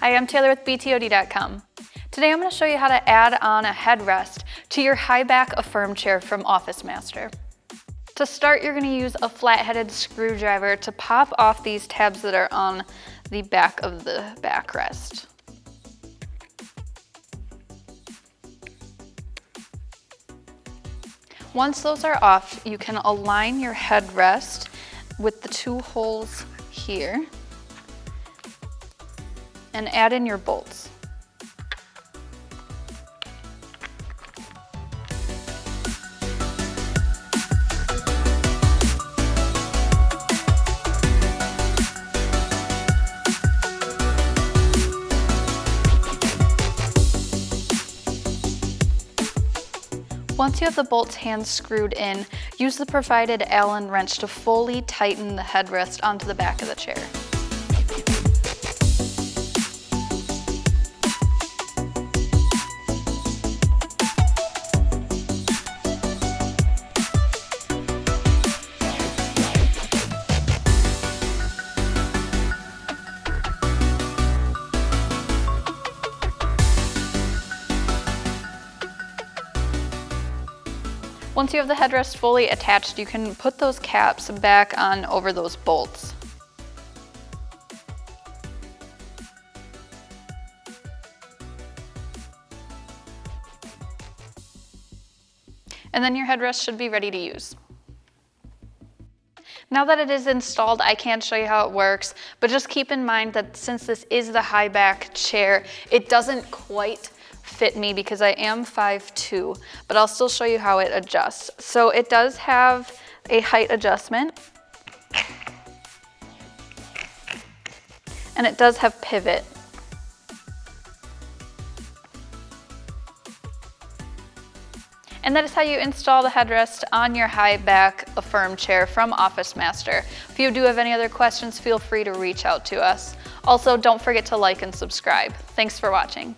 Hi, I'm Taylor with BTOD.com. Today I'm going to show you how to add on a headrest to your high back Affirm chair from Office Master. To start, you're going to use a flat-headed screwdriver to pop off these tabs that are on the back of the backrest. Once those are off, you can align your headrest with the two holes here and add in your bolts. Once you have the bolts hand screwed in, use the provided Allen wrench to fully tighten the headrest onto the back of the chair. Once you have the headrest fully attached, you can put those caps back on over those bolts. And then your headrest should be ready to use. Now that it is installed, I can't show you how it works, but just keep in mind that since this is the high back chair, it doesn't quite fit me because I am 5'2", but I'll still show you how it adjusts. So it does have a height adjustment, and it does have pivot. And that is how you install the headrest on your high back Affirm chair from Office Master. If you do have any other questions, feel free to reach out to us. Also, don't forget to like and subscribe. Thanks for watching.